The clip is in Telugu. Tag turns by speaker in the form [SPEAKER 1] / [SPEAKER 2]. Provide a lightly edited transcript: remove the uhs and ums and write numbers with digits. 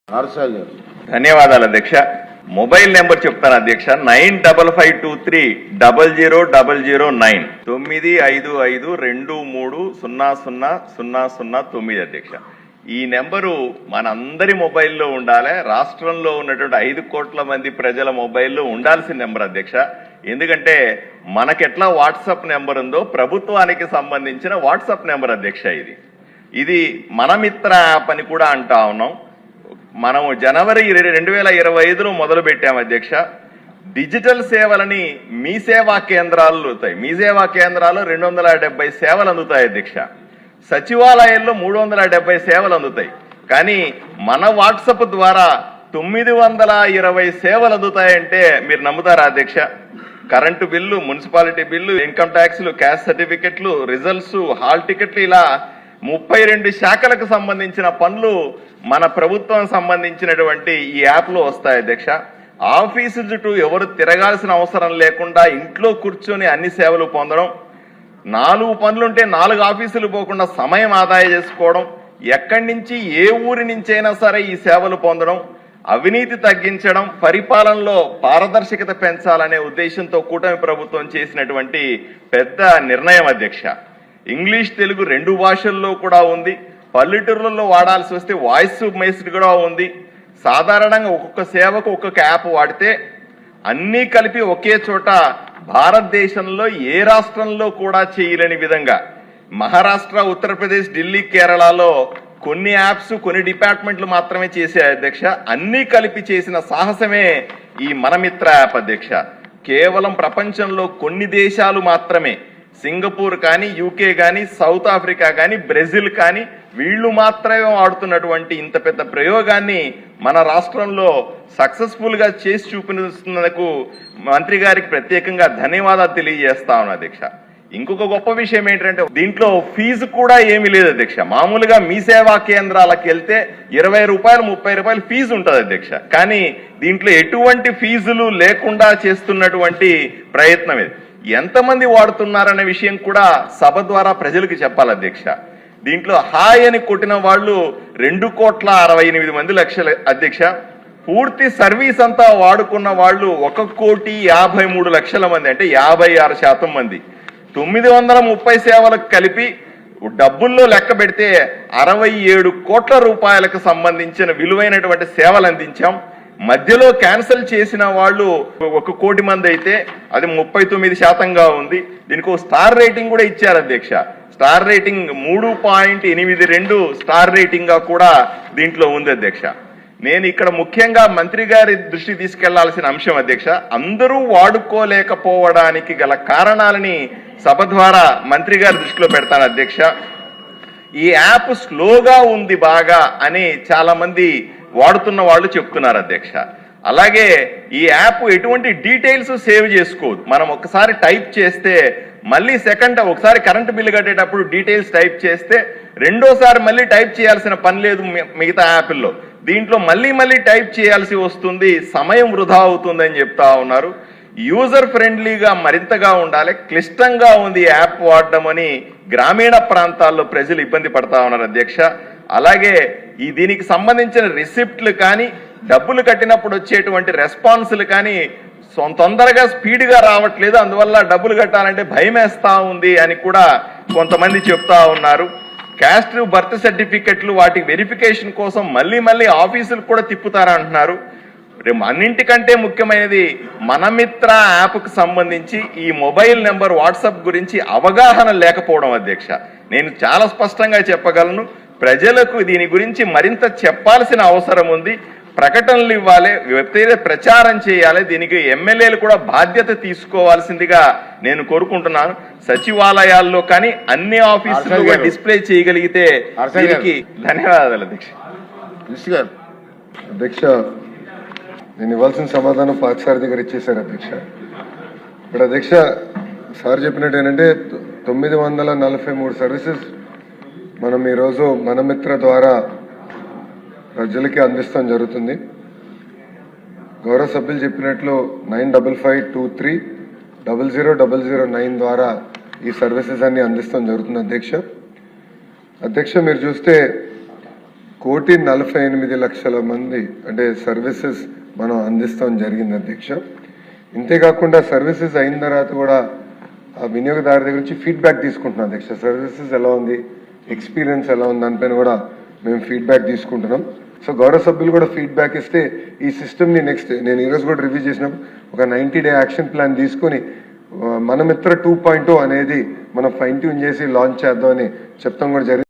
[SPEAKER 1] ధన్యవాదాలు అధ్యక్ష. మొబైల్ నెంబర్ చెప్తాను అధ్యక్ష, 9552300009 95523000009 అధ్యక్ష. ఈ నెంబరు మనందరి మొబైల్లో ఉండాలి. రాష్ట్రంలో ఉన్నటువంటి 5 కోట్ల మంది ప్రజల మొబైల్లో ఉండాల్సిన నెంబర్ అధ్యక్ష. ఎందుకంటే మనకెట్లా వాట్సాప్ నెంబర్ ఉందో ప్రభుత్వానికి సంబంధించిన వాట్సాప్ నెంబర్ అధ్యక్ష. ఇది మన మిత్ర యాప్ అని కూడా అంటా ఉన్నాం. మనము జనవరి 2025లో మొదలు పెట్టాం అధ్యక్ష. డిజిటల్ సేవలని మీ సేవా కేంద్రాలు అందుతాయి. మీ సేవా కేంద్రాల్లో 270 సేవలు అందుతాయి అధ్యక్ష. సచివాలయాల్లో 370 సేవలు అందుతాయి. కానీ మన వాట్సాప్ ద్వారా 920 సేవలు అందుతాయంటే మీరు నమ్ముతారా అధ్యక్ష? Current bill, municipality bill, income ట్యాక్స్లు, క్యాస్ట్ సర్టిఫికెట్లు, రిజల్ట్స్, హాల్ టికెట్లు, ఇలా 32 శాఖలకు సంబంధించిన పనులు మన ప్రభుత్వం సంబంధించినటువంటి ఈ యాప్లో వస్తాయి అధ్యక్ష. ఆఫీసు చుట్టూ ఎవరు తిరగాల్సిన అవసరం లేకుండా ఇంట్లో కూర్చొని అన్ని సేవలు పొందడం, 4 పనులుంటే 4 ఆఫీసులు పోకుండా సమయం ఆదా చేసుకోవడం, ఎక్కడి నుంచి ఏ ఊరి నుంచైనా సరే ఈ సేవలు పొందడం, అవినీతి తగ్గించడం, పరిపాలనలో పారదర్శకత పెంచాలనే ఉద్దేశంతో కూటమి ప్రభుత్వం చేసినటువంటి పెద్ద నిర్ణయం అధ్యక్ష. ఇంగ్లీష్, తెలుగు 2 భాషల్లో కూడా ఉంది. పల్లెటూర్లలో వాడాల్సి వస్తే వాయిస్ మెసేజ్ కూడా ఉంది. సాధారణంగా ఒక్కొక్క సేవకు ఒక్కొక్క యాప్ వాడితే అన్నీ కలిపి ఒకే చోట భారతదేశంలో ఏ రాష్ట్రంలో కూడా చేయలేని విధంగా మహారాష్ట్ర, ఉత్తరప్రదేశ్, ఢిల్లీ, కేరళలో కొన్ని యాప్స్ కొన్ని డిపార్ట్మెంట్లు మాత్రమే చేసే అధ్యక్ష. అన్నీ కలిపి చేసిన సాహసమే ఈ మనమిత్ర యాప్ అధ్యక్ష. కేవలం ప్రపంచంలో కొన్ని దేశాలు మాత్రమే, సింగపూర్ కానీ, యూకే కానీ, సౌత్ ఆఫ్రికా కానీ, బ్రెజిల్ కానీ, వీళ్ళు మాత్రమే వాడుతున్నటువంటి ఇంత పెద్ద ప్రయోగాన్ని మన రాష్ట్రంలో సక్సెస్ఫుల్ గా చేసి చూపిస్తున్నందుకు మంత్రి గారికి ప్రత్యేకంగా ధన్యవాదాలు తెలియజేస్తా ఉన్నా అధ్యక్ష. ఇంకొక గొప్ప విషయం ఏంటంటే దీంట్లో ఫీజు కూడా ఏమీ లేదు అధ్యక్ష. మామూలుగా మీ సేవా కేంద్రాలకు వెళ్తే 20 రూపాయలు, 30 రూపాయలు ఫీజు ఉంటుంది అధ్యక్ష. కానీ దీంట్లో ఎటువంటి ఫీజులు లేకుండా చేస్తున్నటువంటి ప్రయత్నం ఇది. ఎంతమంది వాడుతున్నారనే విషయం కూడా సభ ద్వారా ప్రజలకు చెప్పాలి అధ్యక్ష. దీంట్లో హాయ్ అని కొట్టిన వాళ్ళు 2,68,00,000 అధ్యక్ష. పూర్తి సర్వీస్ అంతా వాడుకున్న వాళ్ళు 1,53,00,000 మంది, అంటే 56% మంది. 930 సేవలకు కలిపి డబ్బుల్లో లెక్క పెడితే 67 కోట్ల రూపాయలకు సంబంధించిన విలువైనటువంటి సేవలు అందించాం. మధ్యలో క్యాన్సిల్ చేసిన వాళ్ళు 1 కోటి మంది అయితే అది 39%గా ఉంది. దీనికి స్టార్ రేటింగ్ కూడా ఇచ్చారు అధ్యక్ష. స్టార్ రేటింగ్ 3.82 స్టార్ రేటింగ్ గా కూడా దీంట్లో ఉంది అధ్యక్ష. నేను ఇక్కడ ముఖ్యంగా మంత్రి గారి దృష్టి తీసుకెళ్లాల్సిన అంశం అధ్యక్ష, అందరూ వాడుకోలేకపోవడానికి గల కారణాలని సభ ద్వారా మంత్రి గారి దృష్టిలో పెడతాను అధ్యక్ష. ఈ యాప్ స్లోగా ఉంది బాగా అని చాలా మంది వాడుతున్న వాళ్ళు చెప్తున్నారు అధ్యక్ష. అలాగే ఈ యాప్ ఎటువంటి డీటెయిల్స్ సేవ్ చేసుకోదు. మనం ఒకసారి టైప్ చేస్తే మళ్ళీ ఒకసారి కరెంటు బిల్లు కట్టేటప్పుడు డీటెయిల్స్ టైప్ చేస్తే రెండోసారి మళ్ళీ టైప్ చేయాల్సిన పని లేదు మిగతా యాప్ల్లో. దీంట్లో మళ్ళీ టైప్ చేయాల్సి వస్తుంది, సమయం వృధా అవుతుందని చెప్తా ఉన్నారు. యూజర్ ఫ్రెండ్లీగా మరింతగా ఉండాలి. క్లిష్టంగా ఉంది యాప్ వాడడం అని గ్రామీణ ప్రాంతాల్లో ప్రజలు ఇబ్బంది పడతా ఉన్నారు అధ్యక్ష. అలాగే దీనికి సంబంధించిన రిసిప్ట్లు కానీ, డబ్బులు కట్టినప్పుడు వచ్చేటువంటి రెస్పాన్సులు కానీ తొందరగా స్పీడ్గా రావట్లేదు. అందువల్ల డబ్బులు కట్టాలంటే భయం వేస్తా ఉంది అని కూడా కొంతమంది చెప్తా ఉన్నారు. క్యాస్ట్, బర్త్ సర్టిఫికెట్లు వాటి వెరిఫికేషన్ కోసం మళ్ళీ ఆఫీసులు కూడా తిప్పుతారంటున్నారు. అన్నింటికంటే ముఖ్యమైనది మనమిత్ర యాప్కు సంబంధించి ఈ మొబైల్ నెంబర్ వాట్సాప్ గురించి అవగాహన లేకపోవడం అధ్యక్ష. నేను చాలా స్పష్టంగా చెప్పగలను, ప్రజలకు దీని గురించి మరింత చెప్పాల్సిన అవసరం ఉంది. ప్రకటనలు ఇవ్వాలి, ప్రచారం చేయాలి. దీనికి ఎమ్మెల్యేలు కూడా బాధ్యత తీసుకోవాల్సిందిగా నేను కోరుకుంటున్నాను. సచివాలయాల్లో కానీ అన్ని ఆఫీసుల్లో డిస్ప్లే చేయగలిగితే దీనికి ధన్యవాదాలు అధ్యక్ష.
[SPEAKER 2] అధ్యక్ష, నేను ఇవ్వాల్సిన సమాధానం పార్సారథి గారు ఇచ్చేశారు అధ్యక్ష. ఇప్పుడు అధ్యక్ష సార్ చెప్పినట్టు ఏంటంటే 943 సర్వీసెస్ మనం ఈరోజు మనమిత్ర ద్వారా ప్రజలకి అందిస్తాం జరుగుతుంది. గౌరవ సభ్యులు చెప్పినట్లు 9552300009 ద్వారా ఈ సర్వీసెస్ అన్ని అందిస్తాం జరుగుతుంది అధ్యక్ష. మీరు చూస్తే 1,48,00,000 మంది అంటే సర్వీసెస్ మనం అందిస్తాం జరిగింది అధ్యక్ష. ఇంతేకాకుండా సర్వీసెస్ అయిన తర్వాత కూడా ఆ వినియోగదారు దగ్గర నుంచి ఫీడ్బ్యాక్ తీసుకుంటున్నాం అధ్యక్ష. సర్వీసెస్ ఎలా ఉంది, ఎక్స్పీరియన్స్ ఎలా ఉంది దానిపైన కూడా మేము ఫీడ్బ్యాక్ తీసుకుంటున్నాం. సో గౌరవ సభ్యులు కూడా ఫీడ్బ్యాక్ ఇస్తే ఈ సిస్టమ్ని నెక్స్ట్ నేను ఈరోజు కూడా రివ్యూ చేసినప్పుడు ఒక 90-day యాక్షన్ ప్లాన్ తీసుకొని మన మిత్ర 2.0 అనేది మనం ఫైన్ ట్యూన్ చేసి లాంచ్ చేద్దామని చెప్తాం కూడా జరిగింది.